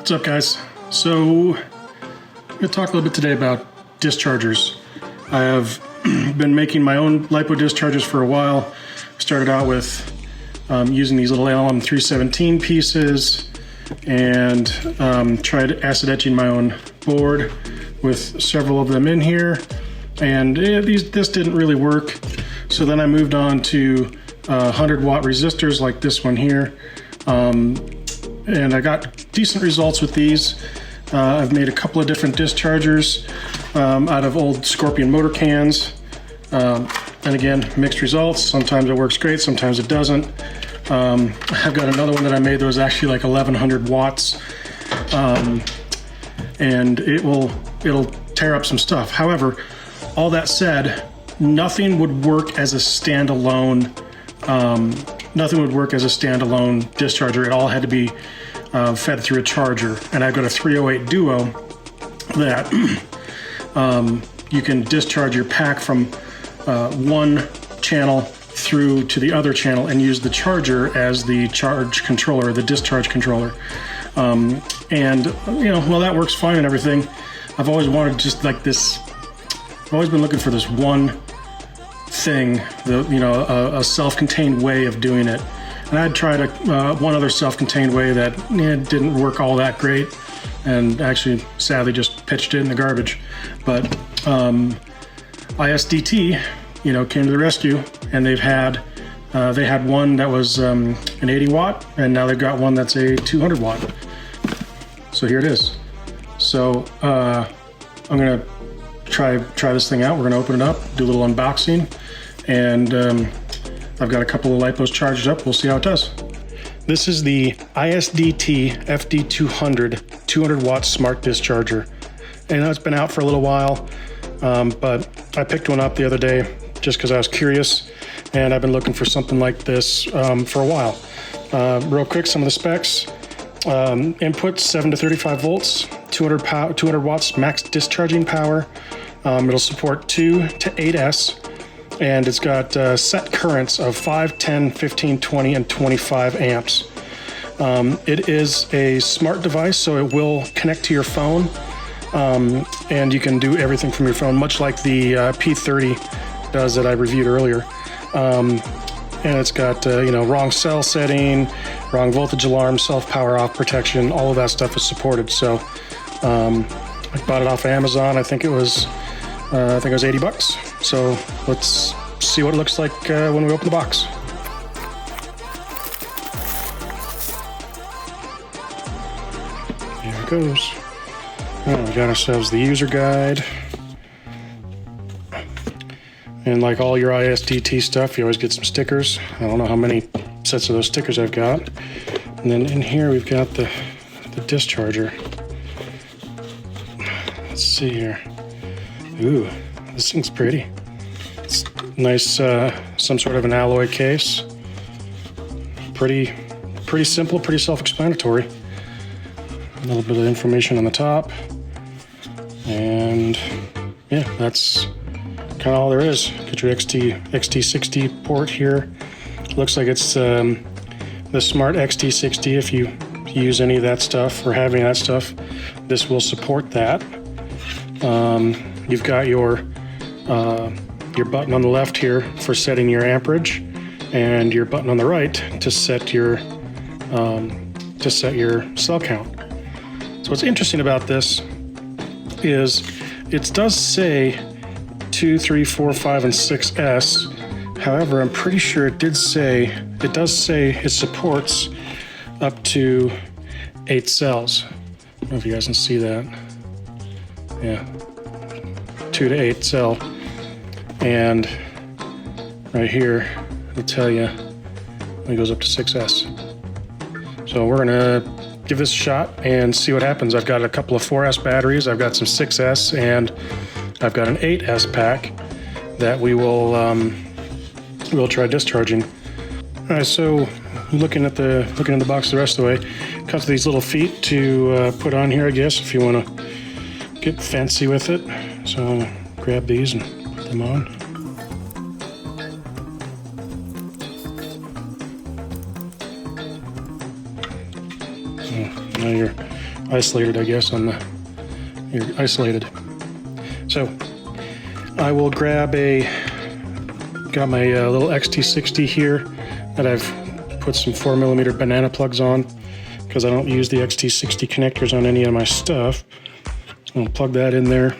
What's up, guys? So I'm going to talk a little bit today about dischargers. I have been making my own Lipo dischargers for a while. Started out with using these little LM317 pieces and tried acid etching my own board with several of them in here, and this didn't really work. So then I moved on to 100-watt resistors like this one here, and I got decent results with these. I've made a couple of different dischargers out of old Scorpion motor cans, and again, mixed results. Sometimes it works great, sometimes it doesn't. I've got another one that I made that was actually like 1100 watts, and it'll tear up some stuff. However, all that said, nothing would work as a standalone. Nothing would work as a standalone discharger. It all had to be fed through a charger, and I've got a 308 Duo that you can discharge your pack from one channel through to the other channel and use the charger as the charge controller, the discharge controller. And well, that works fine and everything. I've always wanted just like this. I've always been looking for this one thing, a self-contained way of doing it. And I'd tried one other self-contained way that didn't work all that great, and actually sadly just pitched it in the garbage. But ISDT, came to the rescue, and they had one that was an 80 watt, and now they've got one that's a 200 watt. So here it is. So I'm gonna try this thing out. We're gonna open it up, do a little unboxing, and I've got a couple of Lipos charged up. We'll see how it does. This is the ISDT FD-200 200 watt smart discharger. And it's been out for a little while, but I picked one up the other day just because I was curious, and I've been looking for something like this for a while. Real quick, some of the specs. Input 7 to 35 volts, 200 watts max discharging power. It'll support 2 to 8S, and it's got set currents of 5, 10, 15, 20, and 25 amps. It is a smart device, so it will connect to your phone, and you can do everything from your phone, much like the P30 does that I reviewed earlier. And it's got wrong cell setting, wrong voltage alarm, self power off protection, all of that stuff is supported. So I bought it off of Amazon. I think it was 80 bucks. So let's see what it looks like when we open the box. Here it goes. Oh, we got ourselves the user guide. And like all your ISDT stuff, you always get some stickers. I don't know how many sets of those stickers I've got. And then in here we've got the discharger. Let's see here. Ooh, this thing's pretty. It's nice, some sort of an alloy case. Pretty simple, pretty self-explanatory. A little bit of information on the top. And yeah, that's kind of all there is. Get your XT60 port here. Looks like it's the smart XT60. If you use any of that stuff or have any of that stuff, this will support that. You've got your button on the left here for setting your amperage, and your button on the right to set your cell count. So what's interesting about this is it does say 2, 3, 4, 5, and 6S. However, I'm pretty sure it does say it supports up to 8 cells. I don't know if you guys can see that. Yeah, 2 to 8 cell. And right here, it'll tell you it goes up to 6S. So we're gonna give this a shot and see what happens. I've got a couple of 4S batteries. I've got some 6S, and I've got an 8S pack that we'll try discharging. All right, so looking at the box the rest of the way, comes with these little feet to put on here, I guess, if you want to get fancy with it. So I'll grab these and put them on. Now your isolated, I guess, on the, you're isolated. So I will grab got my little XT60 here that I've put some 4mm banana plugs on because I don't use the XT60 connectors on any of my stuff. I'll plug that in there.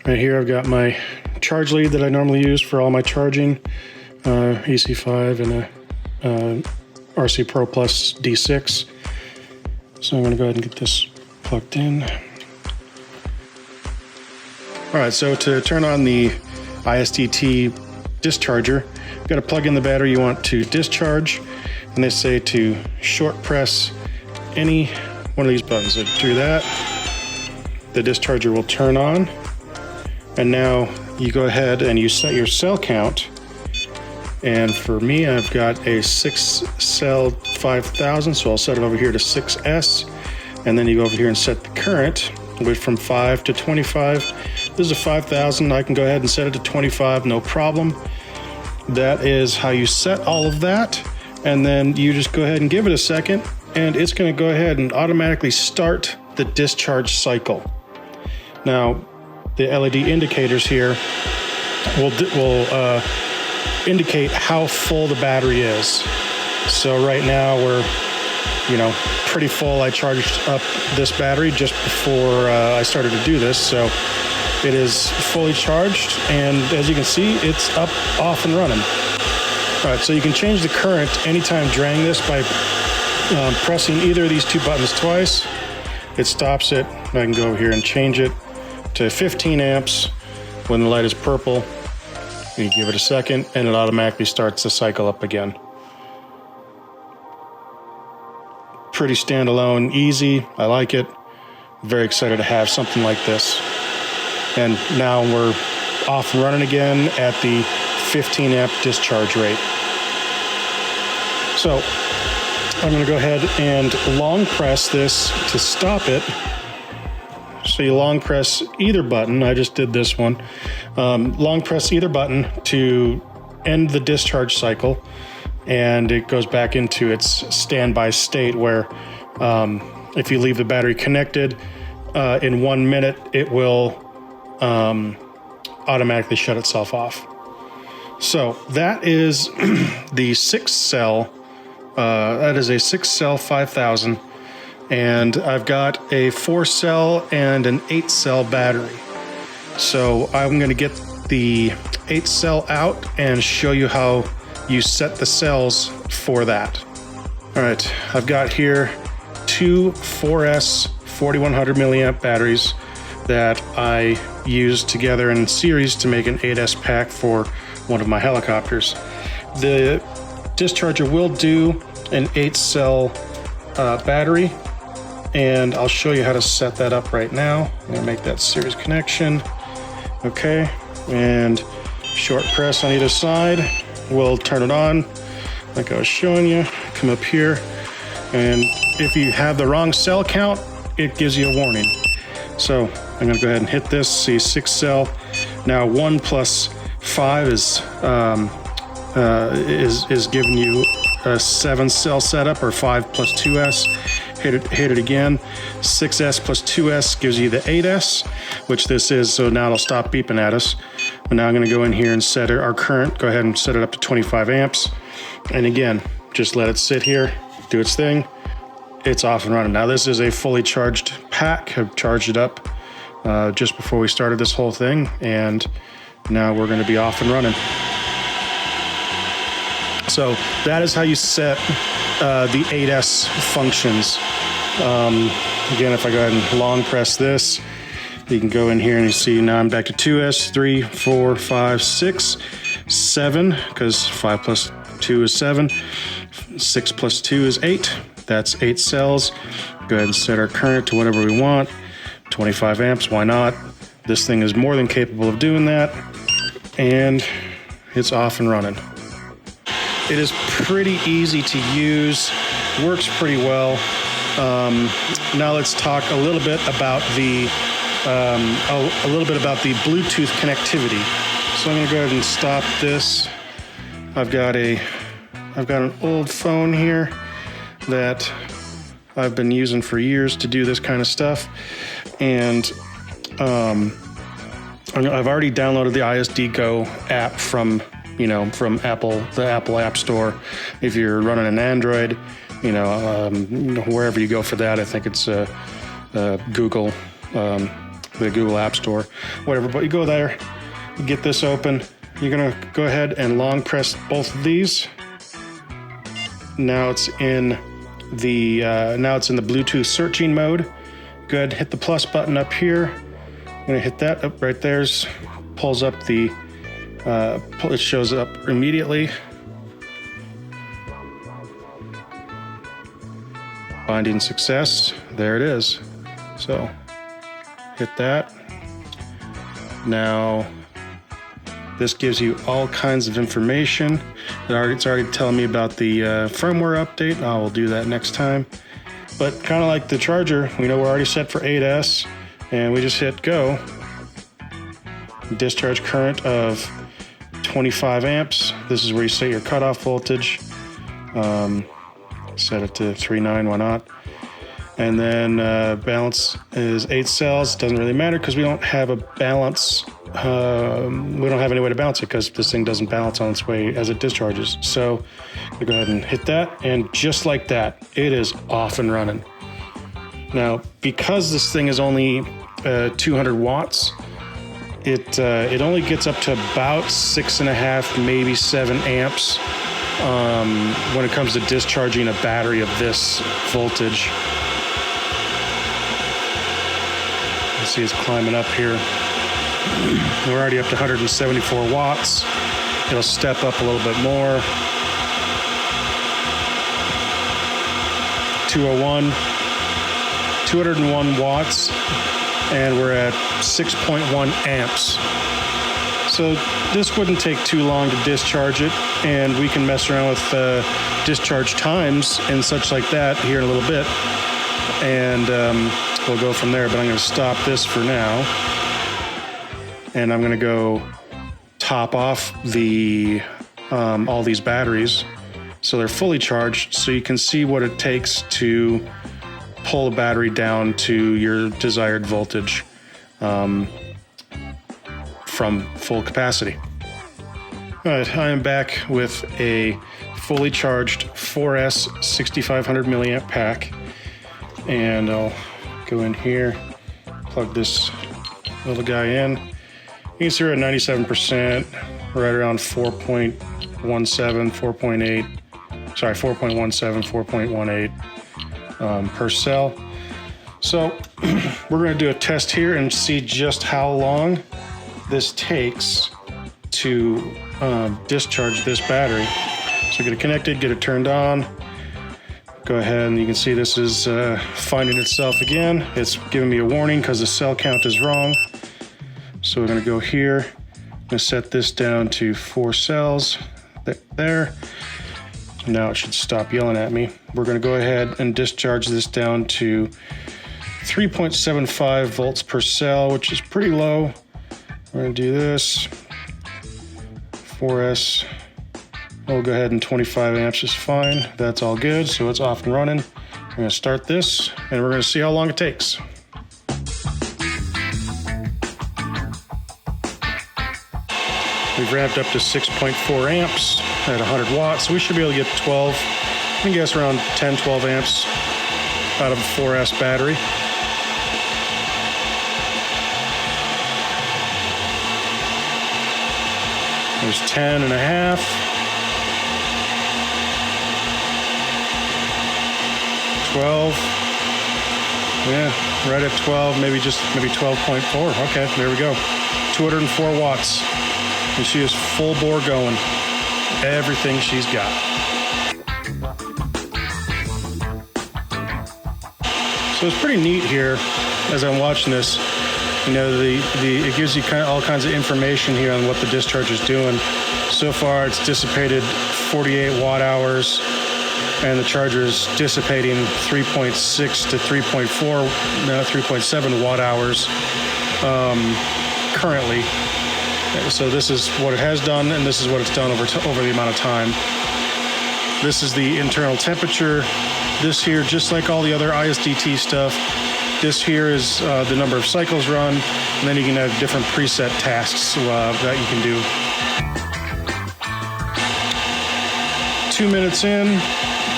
Right here I've got my charge lead that I normally use for all my charging, EC5 and a RC Pro Plus D6. So I'm going to go ahead and get this plugged in. All right, so to turn on the ISDT discharger, you've got to plug in the battery you want to discharge, and they say to short press any one of these buttons. So do that, the discharger will turn on, and now you go ahead and you set your cell count. And for me, I've got a 6-cell 5000, so I'll set it over here to 6S, and then you go over here and set the current from 5 to 25. This is a 5000. I can go ahead and set it to 25, no problem. That is how you set all of that, and then you just go ahead and give it a second, and it's going to go ahead and automatically start the discharge cycle. Now, the LED indicators here will indicate how full the battery is. So right now we're, pretty full. I charged up this battery just before I started to do this, so it is fully charged, and as you can see, it's off and running. All right, so you can change the current anytime during this by pressing either of these two buttons twice. It stops it. I can go over here and change it to 15 amps when the light is purple. You give it a second, and it automatically starts the cycle up again. Pretty standalone, easy. I like it. Very excited to have something like this. And now we're off and running again at the 15 amp discharge rate. So I'm going to go ahead and long press this to stop it. So you long press either button. I just did this one. Long press either button to end the discharge cycle, and it goes back into its standby state where if you leave the battery connected in 1 minute, it will automatically shut itself off. So that is the 6-cell. That is a 6-cell 5000. And I've got a 4-cell and an 8-cell battery. So I'm going to get the 8-cell out and show you how you set the cells for that. All right, I've got here two 4S 4100 milliamp batteries that I used together in series to make an 8S pack for one of my helicopters. The discharger will do an 8-cell battery, and I'll show you how to set that up right now. I'm gonna make that series connection. Okay, and short press on either side will turn it on like I was showing you. Come up here, and if you have the wrong cell count, it gives you a warning. So I'm gonna go ahead and hit this, see 6-cell. Now 1 plus 5 is giving you a 7-cell setup, or 5 plus 2S. Hit it again. 6S plus 2S gives you the 8S, which this is, so now it'll stop beeping at us. But now I'm gonna go in here and set our current, go ahead and set it up to 25 amps. And again, just let it sit here, do its thing. It's off and running. Now this is a fully charged pack. I've charged it up just before we started this whole thing, and now we're gonna be off and running. So that is how you set the 8S functions. Again, if I go ahead and long press this, you can go in here and you see now I'm back to 2S, 3, 4, 5, 6, 7, because 5 plus 2 is 7, 6 plus 2 is 8. That's 8 cells. Go ahead and set our current to whatever we want. 25 amps, why not? This thing is more than capable of doing that. And it's off and running. It is pretty easy to use, works pretty well. Now let's talk a little bit about the Bluetooth connectivity. So I'm going to go ahead and stop this. I've got an old phone here that I've been using for years to do this kind of stuff. And I've already downloaded the ISD Go app from Apple, the Apple App Store. If you're running an Android, wherever you go for that, I think it's Google, the Google App Store, whatever. But you go there, you get this open. You're gonna go ahead and long press both of these. Now it's in the Bluetooth searching mode. Go ahead and hit the plus button up here. I'm gonna hit that up right there's pulls up the it shows up immediately. Binding success. There it is. So hit that. Now this gives you all kinds of information. It's already telling me about the firmware update. I will do that next time. But kind of like the charger, we're already set for 8S, and we just hit go. Discharge current of 25 amps. This is where you set your cutoff voltage. Set it to 3.9, why not? And then balance is 8 cells. Doesn't really matter because we don't have a balance. We don't have any way to balance it because this thing doesn't balance on its way as it discharges. So we go ahead and hit that, and just like that, it is off and running. Now, because this thing is only 200 watts, it only gets up to about 6.5, maybe 7 amps when it comes to discharging a battery of this voltage. You see it's climbing up here. We're already up to 174 watts. It'll step up a little bit more. 201 watts, and we're at 6.1 amps. So this wouldn't take too long to discharge it, and we can mess around with discharge times and such like that here in a little bit, and we'll go from there. But I'm going to stop this for now, and I'm going to go top off the all these batteries so they're fully charged, so you can see what it takes to pull a battery down to your desired voltage from full capacity. All right, I am back with a fully charged 4S 6500 milliamp pack, and I'll go in here, plug this little guy in. You can see we're at 97%, right around 4.17, 4.8, sorry, 4.17, 4.18 per cell. So we're going to do a test here and see just how long this takes to discharge this battery. So get it connected, get it turned on. Go ahead, and you can see this is finding itself again. It's giving me a warning because the cell count is wrong. So we're going to go here. I'm going to set this down to 4 cells. There. Now it should stop yelling at me. We're going to go ahead and discharge this down to 3.75 volts per cell, which is pretty low. We're going to do this. 4S. We'll go ahead and 25 amps is fine. That's all good. So it's off and running. We're going to start this, and we're going to see how long it takes. We've ramped up to 6.4 amps at 100 watts, so we should be able to get 12, I guess around 10, 12 amps out of a 4S battery. There's 10 and a half. 12. Yeah, right at 12, maybe 12.4. Okay, there we go. 204 watts. And she is full bore going. Everything she's got. So it's pretty neat here as I'm watching this. It gives you all kinds of information here on what the discharge is doing. So far, it's dissipated 48 watt hours, and the charger is dissipating 3.6 to 3.7 watt hours currently. So this is what it has done, and this is what it's done over the amount of time. This is the internal temperature. This here, just like all the other ISDT stuff, this here is the number of cycles run, and then you can have different preset tasks that you can do. 2 minutes in,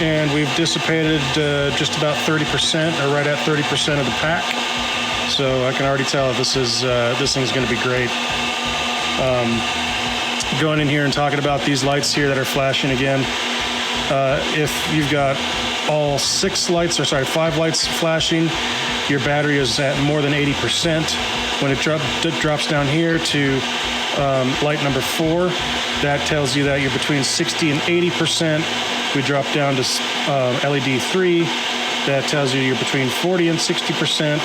and we've dissipated just about 30%, or right at 30% of the pack. So I can already tell that this thing's going to be great. Going in here and talking about these lights here that are flashing again. If you've got all 5 lights flashing, your battery is at more than 80%. When it drops down here to light number 4, that tells you that you're between 60 and 80%. We drop down to LED 3, that tells you you're between 40 and 60%.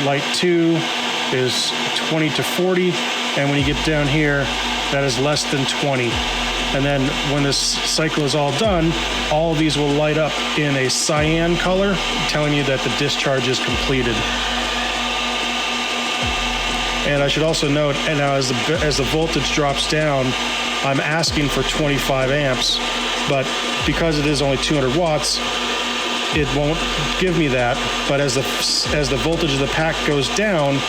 Light 2 is 20 to 40, and when you get down here, that is less than 20. And then when this cycle is all done, all of these will light up in a cyan color, telling you that the discharge is completed. And I should also note, and now as the voltage drops down, I'm asking for 25 amps, but because it is only 200 watts, it won't give me that. But as the voltage of the pack goes down,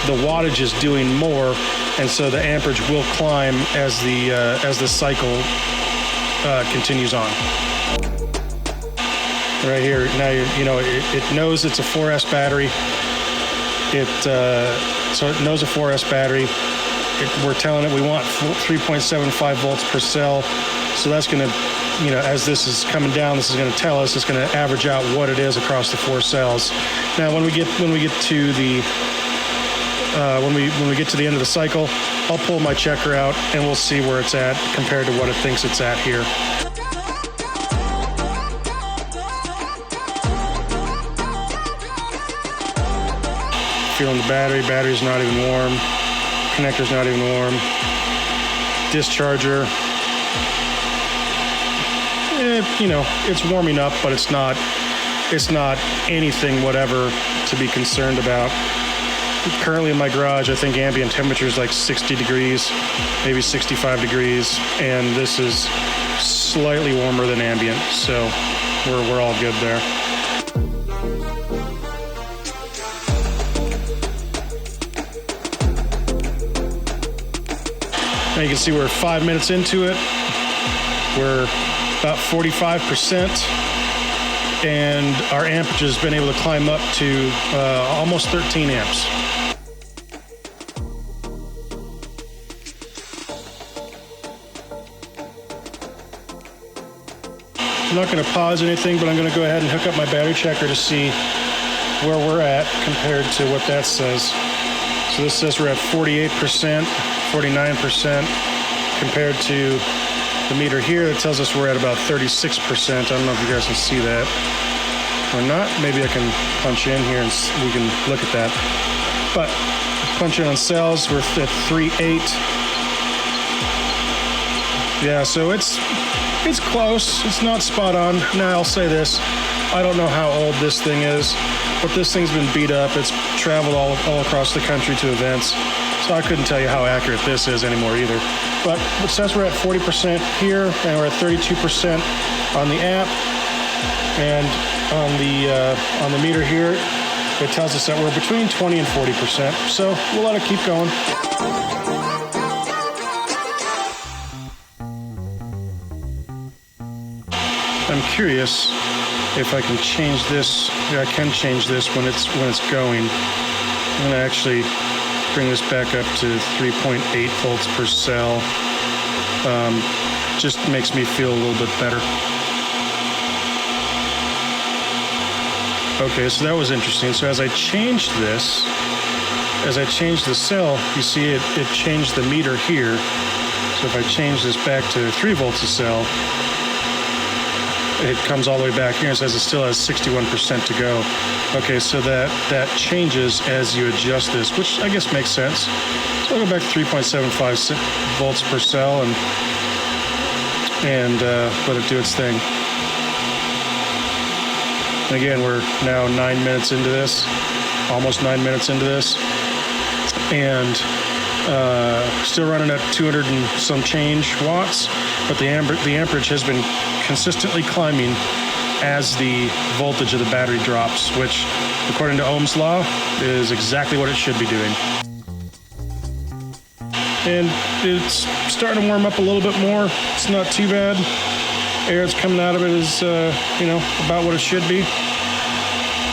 the wattage is doing more, and so the amperage will climb as the cycle continues on. Right here, now it knows it's a 4S battery. So it knows a 4S battery. We're telling it we want 3.75 volts per cell. So that's going to, as this is coming down, this is going to tell us, it's going to average out what it is across the 4 cells. Now, when we get to the when we get to the end of the cycle, I'll pull my checker out and we'll see where it's at compared to what it thinks it's at here. Feeling the battery's not even warm, connector's not even warm. Discharger, it's warming up, but it's not anything whatever to be concerned about. Currently in my garage, I think ambient temperature is like 60 degrees, maybe 65 degrees, and this is slightly warmer than ambient, so we're all good there. Now you can see we're 5 minutes into it. We're about 45%, and our amperage has been able to climb up to almost 13 amps. I'm not going to pause anything, but I'm going to go ahead and hook up my battery checker to see where we're at compared to what that says. So this says we're at 48%, 49% compared to the meter here that tells us we're at about 36%. I don't know if you guys can see that or not. Maybe I can punch in here and we can look at that. But punch in on cells, we're at 3.8. Yeah, so it's close. It's not spot on. Now I'll say this. I don't know how old this thing is, but this thing's been beat up. It's traveled all across the country to events. So I couldn't tell you how accurate this is anymore either. But it says we're at 40% here, and we're at 32% on the app. And on the meter here, it tells us that we're between 20 and 40%. So we'll let it keep going. I'm curious if I can change this. Yeah, I can change this when it's going. I'm going to actually bring this back up to 3.8 volts per cell. Just makes me feel a little bit better. Okay, so that was interesting. So as I changed this, as I changed the cell, you see it changed the meter here. So if I change this back to 3 volts a cell, it comes all the way back here and says it still has 61% to go. Okay, so that changes as you adjust this, which I guess makes sense. So I'll go back to 3.75 volts per cell and let it do its thing. And again, we're now 9 minutes into this, almost 9 minutes into this, and still running at 200 and some change watts, but the amperage has been consistently climbing as the voltage of the battery drops, which, according to Ohm's law, is exactly what it should be doing. And it's starting to warm up a little bit more. It's not too bad. Air that's coming out of it is, you know, about what it should be,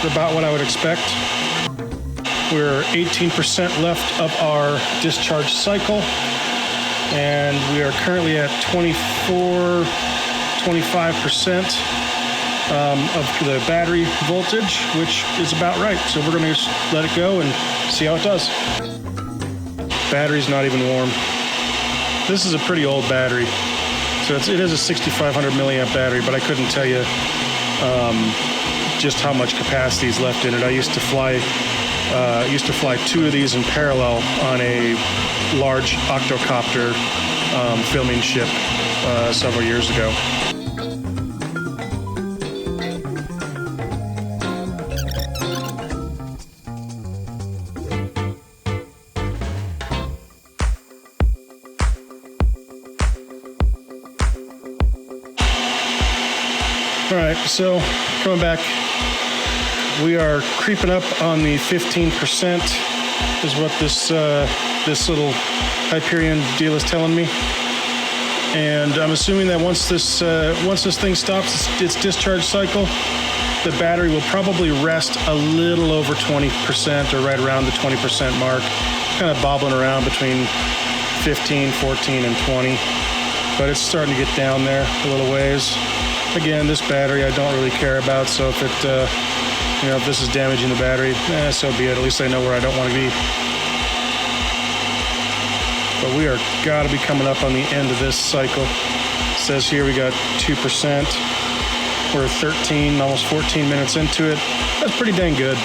about what I would expect. We're 18% left of our discharge cycle, and we are currently at 25% of the battery voltage, which is about right. So we're going to just let it go and see how it does. Battery's not even warm. This is a pretty old battery. So it is a 6,500 milliamp battery, but I couldn't tell you just how much capacity is left in it. I used to fly 2 of these in parallel on a large octocopter filming ship several years ago. All right, so coming back, we are creeping up on the 15% is what this little Hyperion deal is telling me. And I'm assuming that once this thing stops its discharge cycle, the battery will probably rest a little over 20%, or right around the 20% mark, kind of bobbling around between 15, 14, and 20. But it's starting to get down there a little ways. Again, this battery I don't really care about, so if it, you know, if this is damaging the battery, so be it. At least I know where I don't want to be. But we are gotta be coming up on the end of this cycle. It says here we got 2%. We're 13, almost 14 minutes into it. That's pretty dang good.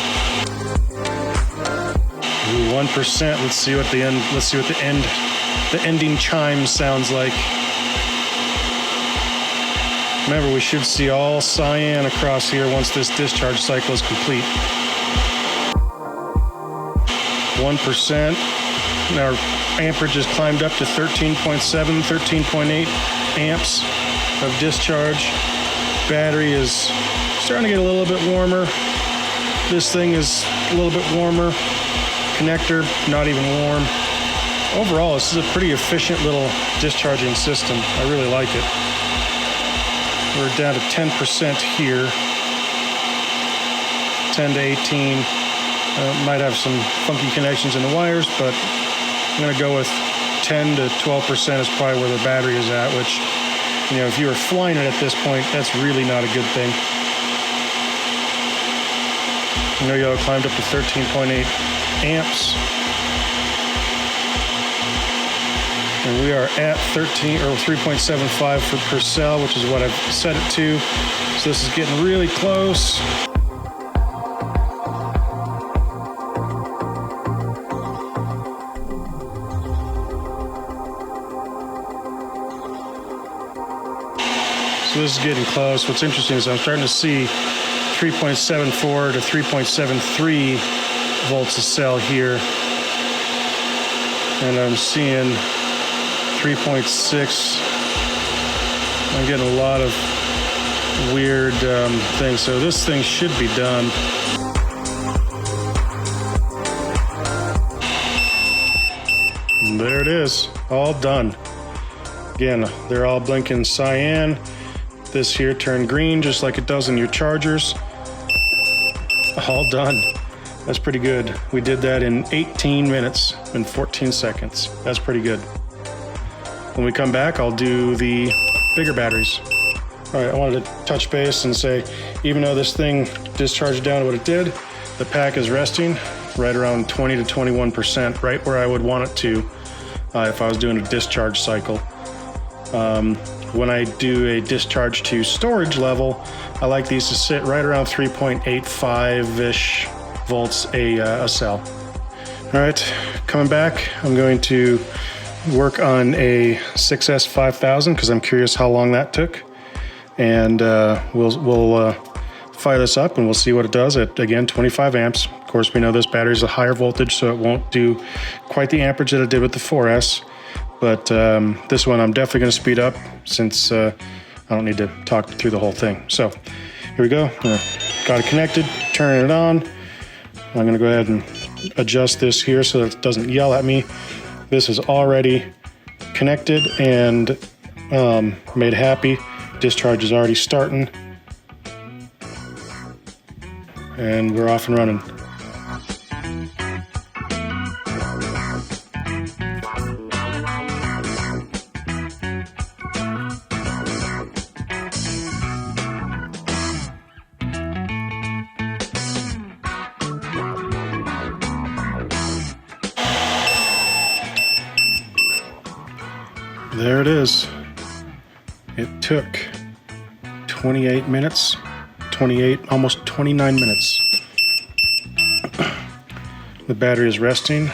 Ooh, 1%. Let's see what the ending chime sounds like. Remember, we should see all cyan across here once this discharge cycle is complete. 1%. Our amperage has climbed up to 13.7, 13.8 amps of discharge. Battery is starting to get a little bit warmer. This thing is a little bit warmer. Connector, not even warm. Overall, this is a pretty efficient little discharging system. I really like it. We're down to 10% here. 10 to 18. Might have some funky connections in the wires, but I'm going to go with 10 to 12% is probably where the battery is at, which, you know, if you were flying it at this point, that's really not a good thing. You know, you climbed up to 13.8 amps. And we are at 3.75 per cell, which is what I've set it to. So this is getting really close. So this is getting close. What's interesting is I'm starting to see 3.74 to 3.73 volts a cell here. And I'm seeing 3.6. I'm getting a lot of weird things. So this thing should be done. And there it is, all done. Again, they're all blinking cyan. This here turned green, just like it does in your chargers. All done. That's pretty good. We did that in 18 minutes and 14 seconds. That's pretty good. When we come back, I'll do the bigger batteries. All right, I wanted to touch base and say, even though this thing discharged down to what it did, the pack is resting right around 20 to 21%, right where I would want it to if I was doing a discharge cycle. When I do a discharge to storage level, I like these to sit right around 3.85-ish volts a cell. All right, coming back, I'm going to work on a 6S 5000 because I'm curious how long that took. And we'll fire this up and we'll see what it does at, again, 25 amps. Of course, we know this battery is a higher voltage, so it won't do quite the amperage that it did with the 4S. But this one I'm definitely going to speed up since I'm I don't need to talk through the whole thing. So here we go. Got it connected, turning it on. I'm gonna go ahead and adjust this here so that it doesn't yell at me. This is already connected and made happy. Discharge is already starting. And we're off and running. There it is. It took 28 minutes, 28, almost 29 minutes. The battery is resting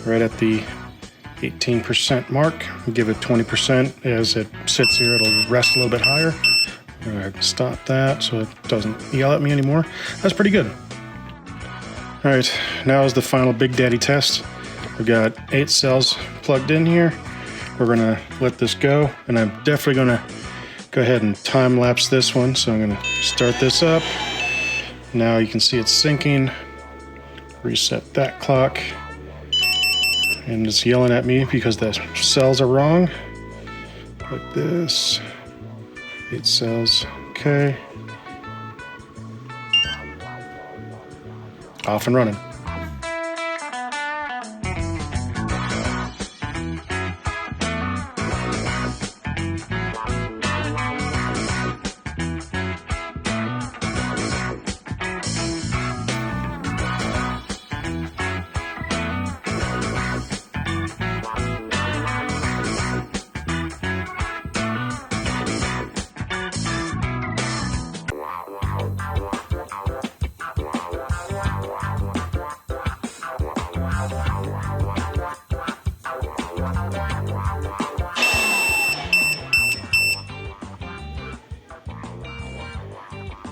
right at the 18% mark. Give it 20%. As it sits here, it'll rest a little bit higher. I'm gonna stop that so it doesn't yell at me anymore. That's pretty good. All right, now is the final Big Daddy test. We've got 8 cells plugged in here. We're gonna let this go, and I'm definitely gonna go ahead and time lapse this one. So I'm gonna start this up. Now you can see it's syncing. Reset that clock. And it's yelling at me because the cells are wrong. Like this. 8 cells, okay. Off and running.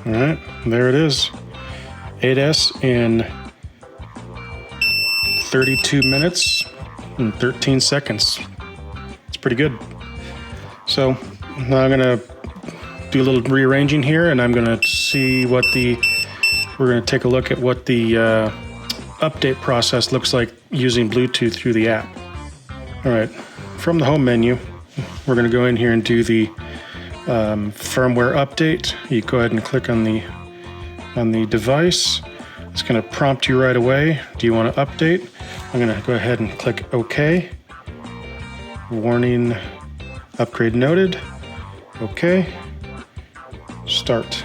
All right, there it is. 8S in 32 minutes and 13 seconds. It's pretty good. So now I'm gonna do a little rearranging here, and I'm gonna see what we're gonna take a look at what the update process looks like using Bluetooth through the app. All right, from the home menu, we're gonna go in here and do the firmware update. You go ahead and click on the device. It's going to prompt you right away. Do you want to update? I'm going to go ahead and click OK. Warning, upgrade noted. OK. Start.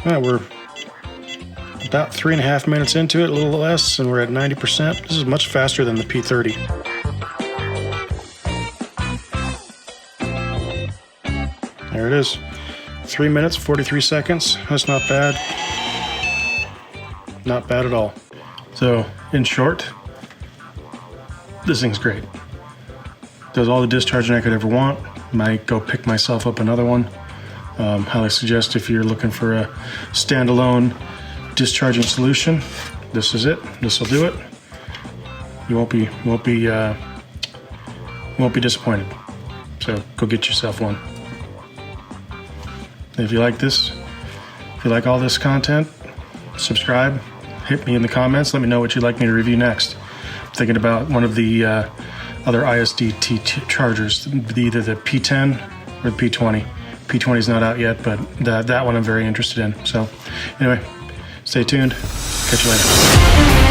All right, we're about 3.5 minutes into it, a little less, and we're at 90%. This is much faster than the P30. There it is. 3 minutes, 43 seconds. That's not bad. Not bad at all. So, in short, this thing's great. Does all the discharging I could ever want. Might go pick myself up another one. Highly suggest if you're looking for a standalone discharging solution, this is it. This will do it. You won't be disappointed. So go get yourself one. If you like this, if you like all this content, subscribe. Hit me in the comments. Let me know what you'd like me to review next. I'm thinking about one of the other ISDT chargers, either the P10 or the P20. P20 is not out yet, but that one I'm very interested in. So anyway, stay tuned. Catch you later.